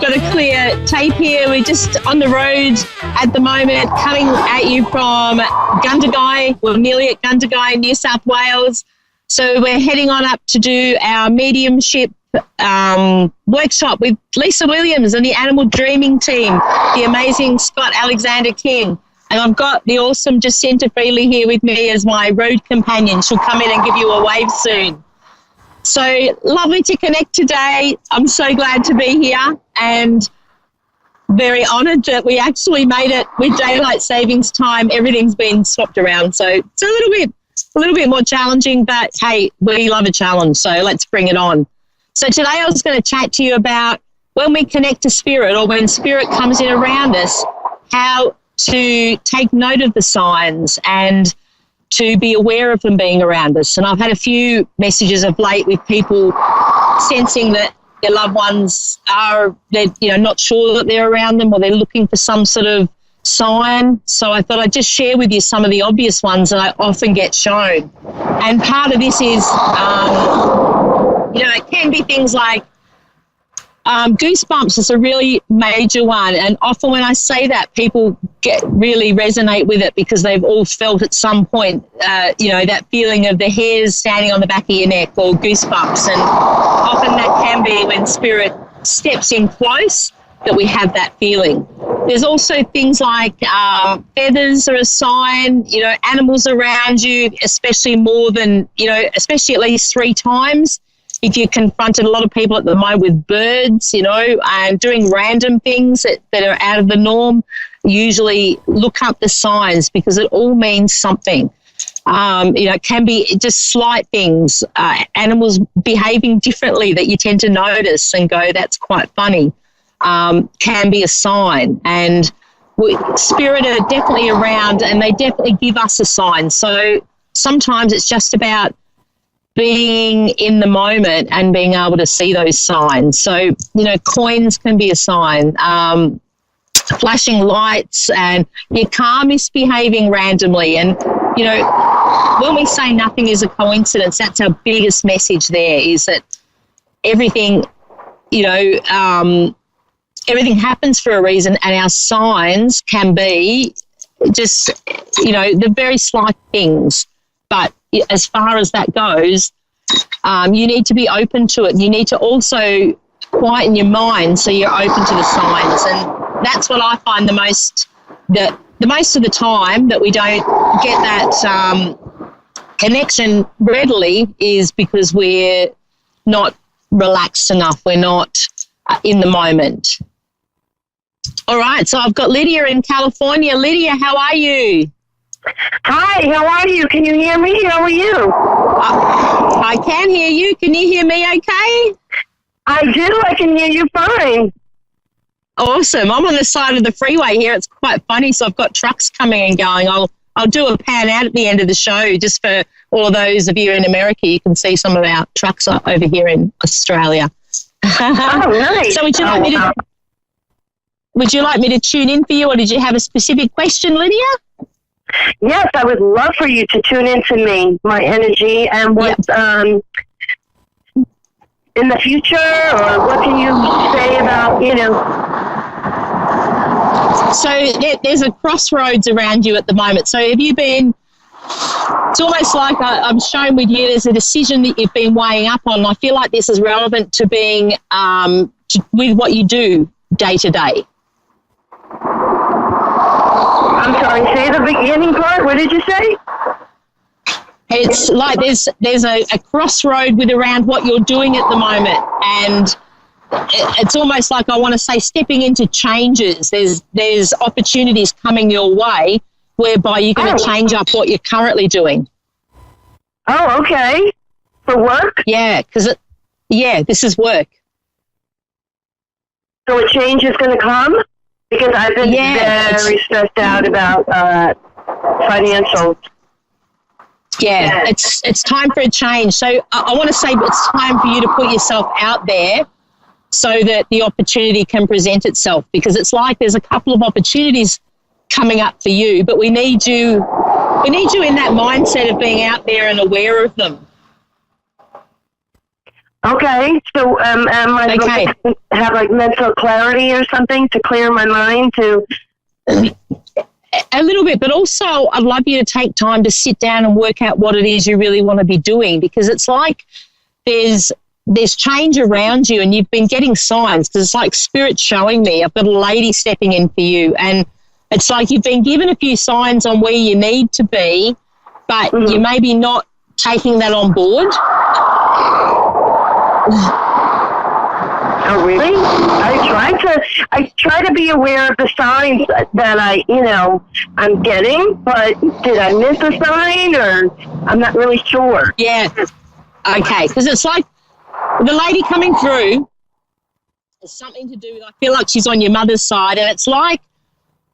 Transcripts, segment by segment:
got a clear tape here. We're just on the road at the moment, coming at you from Gundagai. We're nearly at Gundagai, New South Wales. So we're heading on up to do our mediumship workshop with Lisa Williams and the Animal Dreaming team, the amazing Scott Alexander King. And I've got the awesome Jacinta Freely here with me as my road companion. She'll come in and give you a wave soon. So lovely to connect today. I'm so glad to be here and very honoured that we actually made it with daylight savings time. Everything's been swapped around, so it's a little bit more challenging, but hey, we love a challenge, so let's bring it on. So today I was going to chat to you about when we connect to spirit, or when spirit comes in around us, how to take note of the signs and to be aware of them being around us. And I've had a few messages of late with people sensing that their loved ones are, they're not sure that they're around them, or they're looking for some sort of sign. So I thought I'd just share with you some of the obvious ones that I often get shown. And part of this is, it can be things like goosebumps is a really major one, and often when I say that, people really resonate with it because they've all felt at some point, that feeling of the hairs standing on the back of your neck, or goosebumps, and often that can be when spirit steps in close that we have that feeling. There's also things like feathers are a sign, animals around you, especially especially at least 3 times. If you're confronted, a lot of people at the moment with birds, and doing random things that are out of the norm, usually look up the signs because it all means something. It can be just slight things, animals behaving differently that you tend to notice and go, that's quite funny, can be a sign. And spirit are definitely around, and they definitely give us a sign. So sometimes it's just about being in the moment and being able to see those signs. So, coins can be a sign, flashing lights, and your car misbehaving randomly. And, when we say nothing is a coincidence, that's our biggest message there, is that everything, everything happens for a reason, and our signs can be just, the very slight things. But as far as that goes, you need to be open to it. You need to also quieten your mind so you're open to the signs. And that's what I find the most of the time that we don't get that connection readily, is because we're not relaxed enough. We're not in the moment. All right, so I've got Lydia in California. Lydia, how are you? Hi, how are you? Can you hear me? How are you? I can hear you. Can you hear me okay? I do. I can hear you fine. Awesome. I'm on the side of the freeway here. It's quite funny. So I've got trucks coming and going. I'll do a pan out at the end of the show just for all of those of you in America. You can see some of our trucks over here in Australia. Oh, nice. So would you like me to tune in for you, or did you have a specific question, Lydia? Yes, I would love for you to tune into me, my energy, and what's in the future, or what can you say about, So there's a crossroads around you at the moment. So have you been, it's almost like I'm shown with you, there's a decision that you've been weighing up on. I feel like this is relevant to being, with what you do day to day. I'm sorry, say the beginning part. What did you say? It's like there's a crossroad with around what you're doing at the moment, and it's almost like, I want to say, stepping into changes. There's opportunities coming your way whereby you're going to change up what you're currently doing. Oh, okay. For work? Yeah, this is work. So a change is going to come? Because I've been very stressed out about financial. Yeah, it's time for a change. So I want to say it's time for you to put yourself out there so that the opportunity can present itself, because it's like there's a couple of opportunities coming up for you, but we need you in that mindset of being out there and aware of them. Okay, so am I going to have like mental clarity or something to clear my mind to? A little bit, but also I'd love you to take time to sit down and work out what it is you really want to be doing, because it's like there's change around you and you've been getting signs, because it's like spirit showing me I've got a lady stepping in for you, and it's like you've been given a few signs on where you need to be, but you're maybe not taking that on board. Oh, really? I try to be aware of the signs that I'm getting, but did I miss a sign, or I'm not really sure. Yeah. Okay, because it's like the lady coming through has something to do with, I feel like she's on your mother's side, and it's like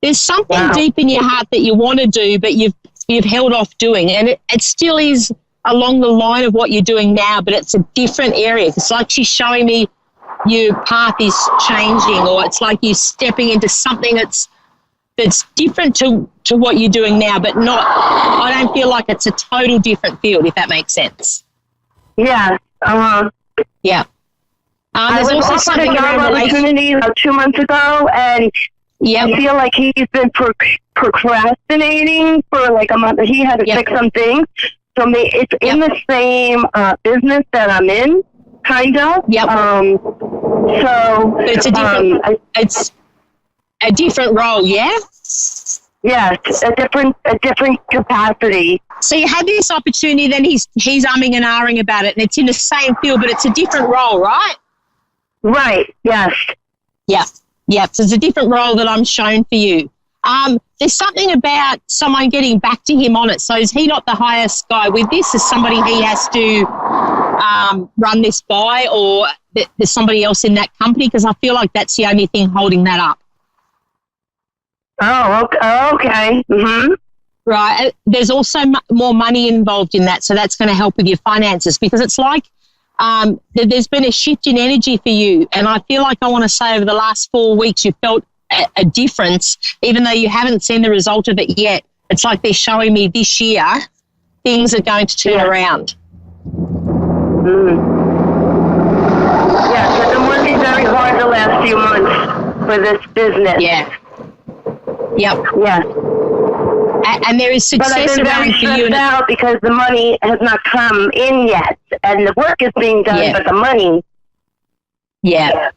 there's something deep in your heart that you want to do, but you've held off doing, and it still is along the line of what you're doing now, but it's a different area. It's like she's showing me your path is changing, or it's like you're stepping into something that's different to what you're doing now, but not, I don't feel like it's a total different field, if that makes sense. Yeah. Yeah. I was offered a job opportunity about 2 months ago, and I feel like he's been procrastinating for like a month. He had to fix some things. So it's in the same business that I'm in, kind of. Yep. But it's a different. It's a different role, yeah. Yes, a different capacity. So you had this opportunity, then he's umming and ahhing about it, and it's in the same field, but it's a different role, right? Right. Yes. Yeah. Yeah. So it's a different role that I'm shown for you. There's something about someone getting back to him on it. So is he not the highest guy with this? Is somebody he has to run this by, or there's somebody else in that company? Because I feel like that's the only thing holding that up. Oh, okay. Mm-hmm. Right. There's also more money involved in that, so that's going to help with your finances, because it's like there's been a shift in energy for you, and I feel like I want to say over the last 4 weeks you felt a difference, even though you haven't seen the result of it yet. It's like they're showing me this year things are going to turn around. Yeah, so I've been working very hard the last few months for this business. Yeah. Yep. Yeah. And there is success around for you. Out because the money has not come in yet, and the work is being done, but the money. Yeah.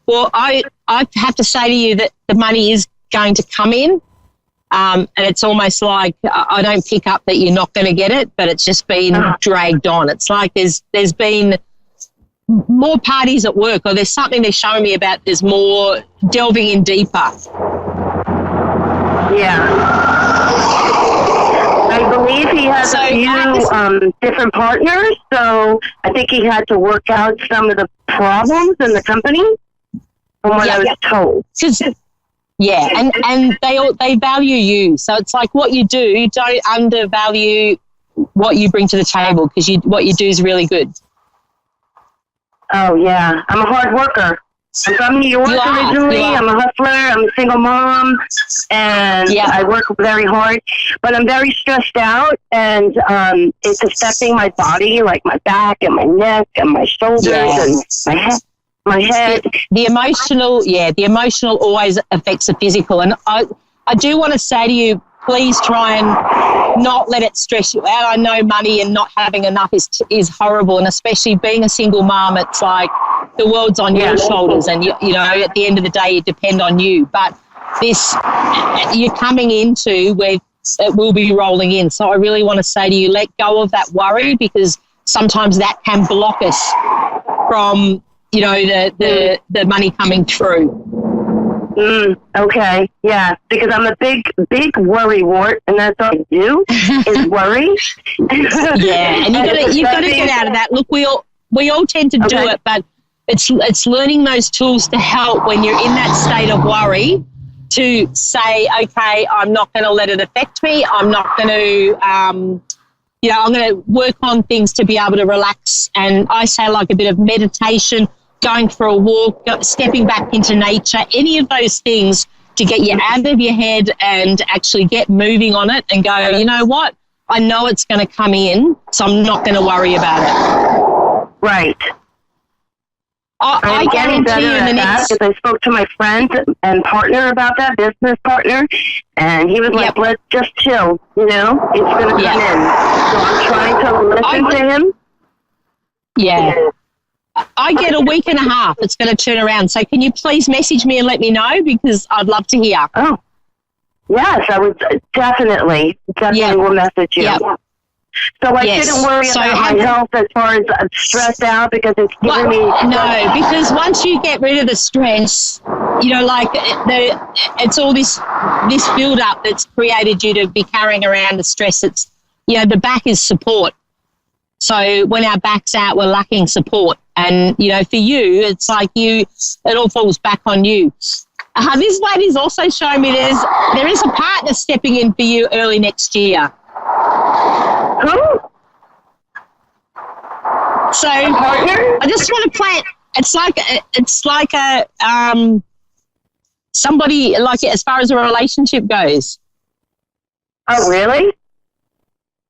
Well, I have to say to you that the money is going to come in, and it's almost like I don't pick up that you're not going to get it, but it's just been dragged on. It's like there's been more parties at work, or there's something they're showing me about. There's more delving in deeper. Yeah. I believe he has a few different partners, so I think he had to work out some of the problems in the company, from what I was told. And they value you, so it's like what you do, don't undervalue what you bring to the table, because what you do is really good. Oh, yeah. I'm a hard worker. I'm from New York originally. I'm a hustler. I'm a single mom, and I work very hard. But I'm very stressed out, and it's affecting my body, like my back and my neck and my shoulders and my head. The emotional always affects the physical. And I do want to say to you, please try and not let it stress you out. I know money and not having enough is horrible, and especially being a single mom, it's like the world's on your shoulders, and you know at the end of the day it depends on you. But this you're coming into where it will be rolling in. So I really want to say to you, let go of that worry, because sometimes that can block us from the money coming through. Okay, yeah, because I'm a big worry wart, and that's all I do is worry. Yeah, and you've got to get out of that. Look, we all tend to do it, but it's learning those tools to help when you're in that state of worry, to say, okay, I'm not going to let it affect me. I'm not going to, I'm going to work on things to be able to relax. And I say like a bit of meditation, going for a walk, stepping back into nature, any of those things to get you out of your head and actually get moving on it and go, you know what, I know it's going to come in, so I'm not going to worry about it. Right. I guarantee you in the next... Because I spoke to my friend and partner about that, business partner, and he was like, let's just chill, you know? It's going to come in. So I'm trying to listen to him. Yeah. I get a week and a half. It's going to turn around. So can you please message me and let me know? Because I'd love to hear. Oh, yes, I would definitely will message you. Yep. So I shouldn't worry about my health as far as I'm stressed out because it's giving me... No, because once you get rid of the stress, you know, like it's all this build-up that's created you to be carrying around the stress. It's, you know, the back is support. So when our back's out, we're lacking support. And, you know, for you, it's like it all falls back on you. This lady's also showing me there is a partner stepping in for you early next year. Who? So I just want to plant. It's like a somebody, like, as far as a relationship goes. Oh, really?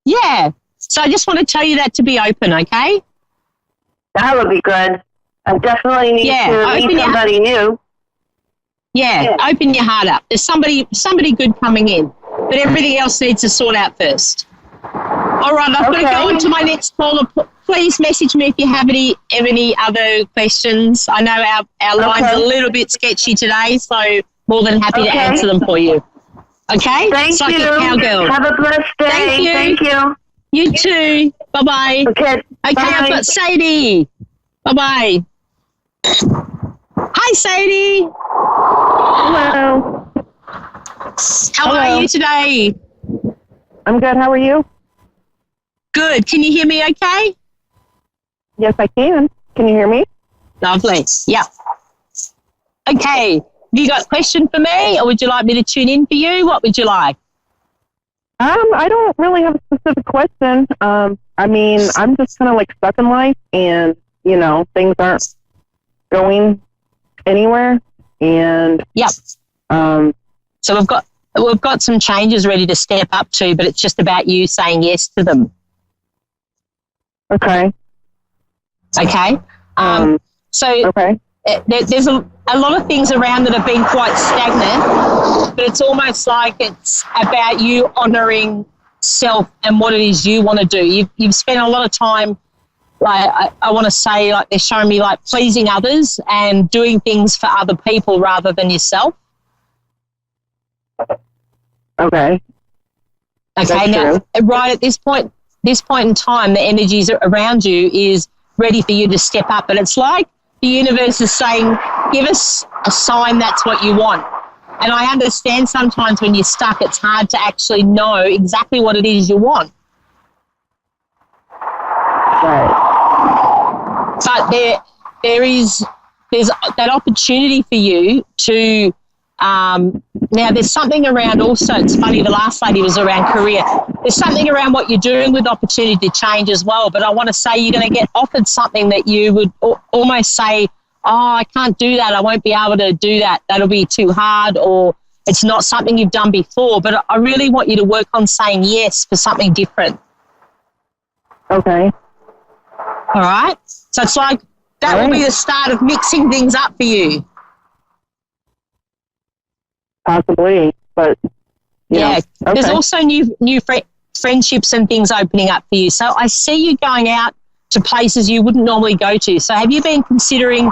Yeah. So I just want to tell you that to be open, okay? That would be good. I definitely need to meet somebody new. Yeah, open your heart up. There's somebody good coming in, but everything else needs to sort out first. All right, I've got to go on to my next caller. Please message me if you have any other questions. I know our line's a little bit sketchy today, so more than happy to answer them for you. Okay? Thank Psychic you. Cowgirl. Have a blessed day. Thank you. You too. Bye-bye. Okay, I've got Sadie. Bye-bye. Hi, Sadie. Hello. How are you today? I'm good. How are you? Good. Can you hear me okay? Yes, I can. Can you hear me? Lovely. Yeah. Okay. Have you got a question for me, or would you like me to tune in for you? What would you like? I don't really have a specific question. I mean, I'm just kind of like stuck in life, and, you know, things aren't going anywhere. And so we've got some changes ready to step up to, but it's just about you saying yes to them. Okay. There's a lot of things around that have been quite stagnant, but it's almost like it's about you honouring self and what it is you want to do. You've spent a lot of time, like, I want to say, like, they're showing me, like, pleasing others and doing things for other people rather than yourself. Okay. Now, right at this point in time, the energies around you is ready for you to step up. And it's like the universe is saying, give us a sign that's what you want. And I understand sometimes when you're stuck, it's hard to actually know exactly what it is you want. Right. But there's that opportunity for you to, now there's something around also, it's funny, the last lady was around career. There's something around what you're doing with opportunity to change as well, but I want to say you're going to get offered something that you would almost say, oh, I can't do that, I won't be able to do that, that'll be too hard, or it's not something you've done before, but I really want you to work on saying yes for something different. Okay. All right? So it's like that will be the start of mixing things up for you. Possibly, but There's also new friendships and things opening up for you. So I see you going out to places you wouldn't normally go to. So have you been considering,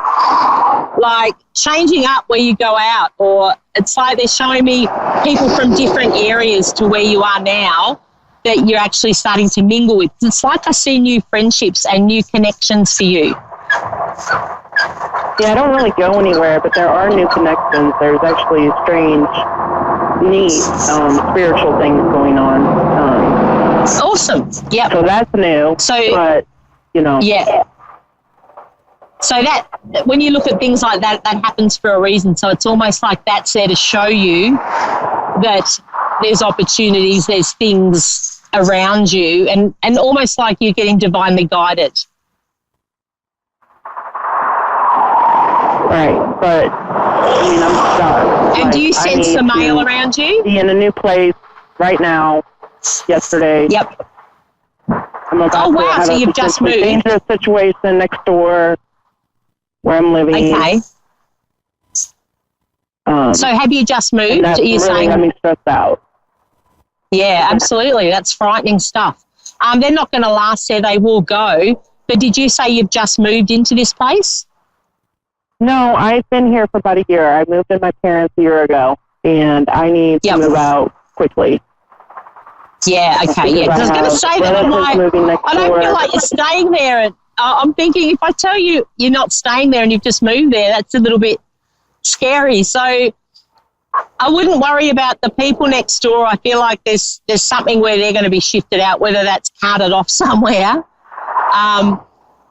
like, changing up where you go out? Or it's like they're showing me people from different areas to where you are now that you're actually starting to mingle with. It's like I see new friendships and new connections for you. Yeah, I don't really go anywhere, but there are new connections. There's actually strange, neat, spiritual things going on. Awesome. Yeah. So that's new. So, but, you know. Yeah. So that, when you look at things like that, that happens for a reason. So it's almost like that's there to show you that there's opportunities, there's things around you, and almost like you're getting divinely guided. Right, but I mean, I'm stuck. And do you sense the male around you? Be in a new place right now. Yesterday. Yep. I'm about so you've just moved. Dangerous situation next door. where I'm living. Okay. So have you just moved? That's Are you really saying? got me stressed out. Yeah, absolutely. That's frightening stuff. They're not going to last there. They will go. But did you say you've just moved into this place? No, I've been here for about a year. I moved in my parents a year ago, and I need to move out quickly. Yeah, okay, yeah. Because I was going to say that I don't feel like you're staying there. And I'm thinking if I tell you you're not staying there and you've just moved there, that's a little bit scary. So I wouldn't worry about the people next door. I feel like there's something where they're going to be shifted out, whether that's carted off somewhere.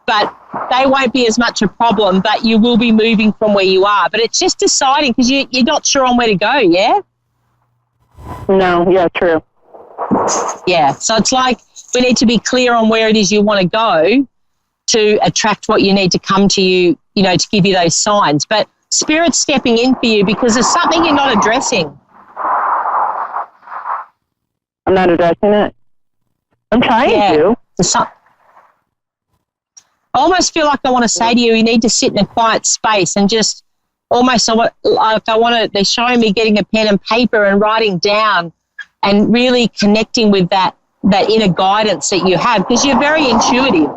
But they won't be as much a problem, but you will be moving from where you are. But it's just deciding because you're not sure on where to go, yeah? No, yeah, true. Yeah, so it's like we need to be clear on where it is you want to go to attract what you need to come to you, to give you those signs. But Spirit's stepping in for you because there's something you're not addressing. I'm not addressing it? I'm trying to. I almost feel like I want to say to you, you need to sit in a quiet space and just almost they're showing me getting a pen and paper and writing down and really connecting with that inner guidance that you have, because you're very intuitive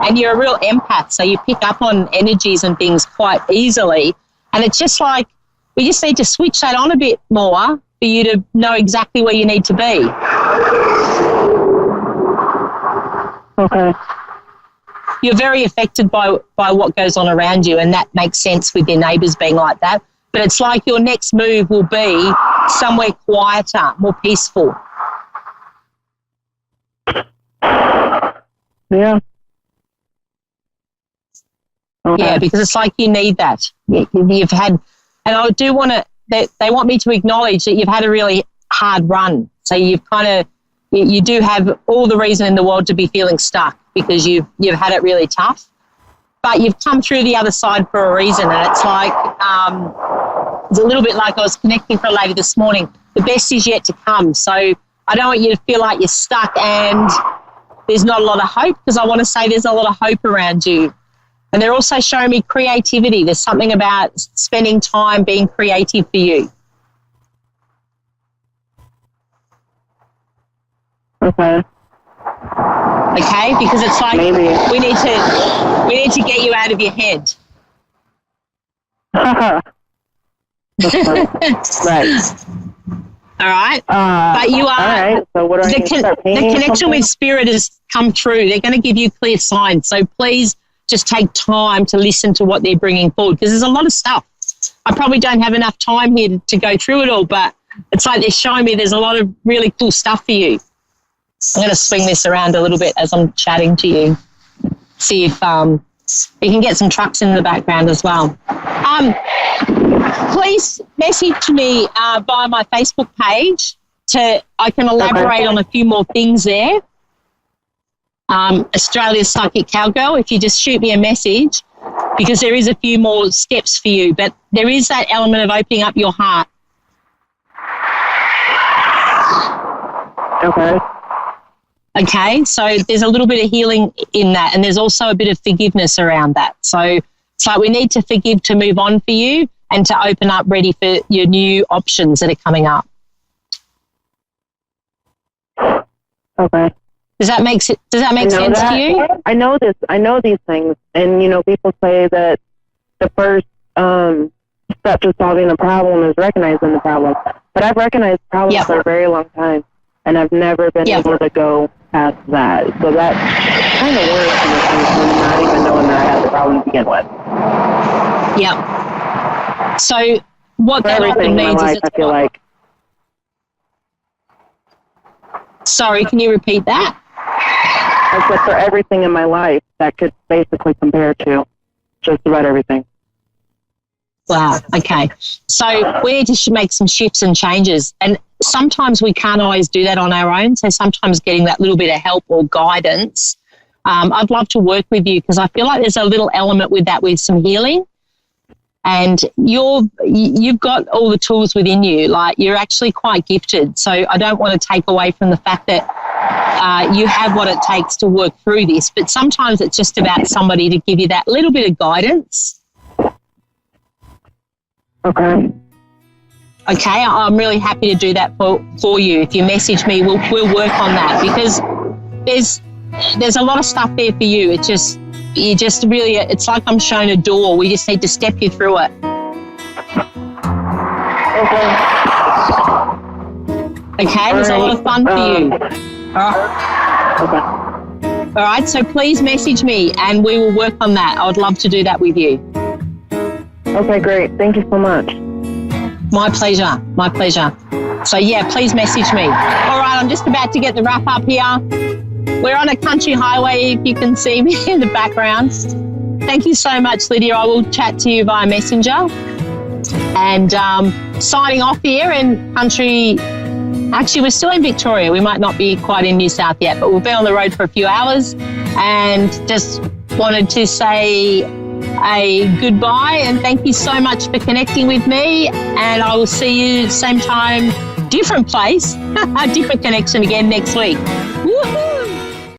and you're a real empath, so you pick up on energies and things quite easily. And it's just like we just need to switch that on a bit more for you to know exactly where you need to be. Okay. You're very affected by what goes on around you, and that makes sense with your neighbours being like that. But it's like your next move will be somewhere quieter, more peaceful. Yeah. Okay. Yeah, because it's like you need that. You've had, and I do want to, they want me to acknowledge that you've had a really hard run. So you've you do have all the reason in the world to be feeling stuck because you've had it really tough. But you've come through the other side for a reason, and it's like, it's a little bit like I was connecting for a lady this morning. The best is yet to come. So I don't want you to feel like you're stuck and there's not a lot of hope, because I want to say there's a lot of hope around you. And they're also showing me creativity. There's something about spending time being creative for you. Okay. Okay, because it's like Maybe. we need to get you out of your head. Right. All right. But you are. All right. So what do I need to start painting? The connection with Spirit has come through. They're going to give you clear signs. So please just take time to listen to what they're bringing forward, because there's a lot of stuff. I probably don't have enough time here to go through it all, but it's like they're showing me there's a lot of really cool stuff for you. I'm going to swing this around a little bit as I'm chatting to you. See if you can get some trucks in the background as well. Please message me via my Facebook page. I can elaborate on a few more things there. Australia's Psychic Cowgirl, if you just shoot me a message, because there is a few more steps for you, but there is that element of opening up your heart. Okay, so there's a little bit of healing in that, and there's also a bit of forgiveness around that. So it's like we need to forgive to move on for you and to open up ready for your new options that are coming up. Okay. Does that make sense to you? I know this. I know these things, and people say that the first step to solving a problem is recognizing the problem. But I've recognized problems for a very long time, and I've never been able to go past that. So that kind of works in not even knowing that I had the problem to begin with. Yeah. So what that often means is I feel like. Sorry, can you repeat that? I said for everything in my life that could basically compare to just about everything. Wow, okay. So we need to make some shifts and changes. And sometimes we can't always do that on our own. So sometimes getting that little bit of help or guidance. I'd love to work with you, because I feel like there's a little element with that, with some healing. And you've got all the tools within you. Like, you're actually quite gifted. So I don't want to take away from the fact that you have what it takes to work through this. But sometimes it's just about somebody to give you that little bit of guidance Okay. Okay, I'm really happy to do that for you. If you message me, we'll work on that, because there's a lot of stuff there for you. It's just it's like I'm shown a door. We just need to step you through it. Okay, there's a lot of fun for you. All right. Okay. All right, so please message me and we will work on that. I would love to do that with you. Okay, great. Thank you so much. My pleasure. My pleasure. So, yeah, please message me. All right, I'm just about to get the wrap up here. We're on a country highway, if you can see me in the background. Thank you so much, Lydia. I will chat to you via Messenger. And signing off here in country. Actually, we're still in Victoria. We might not be quite in New South yet, but we've been on the road for a few hours, and just wanted to say a goodbye and thank you so much for connecting with me. And I will see you same time, different place, a different connection again next week. Woo-hoo!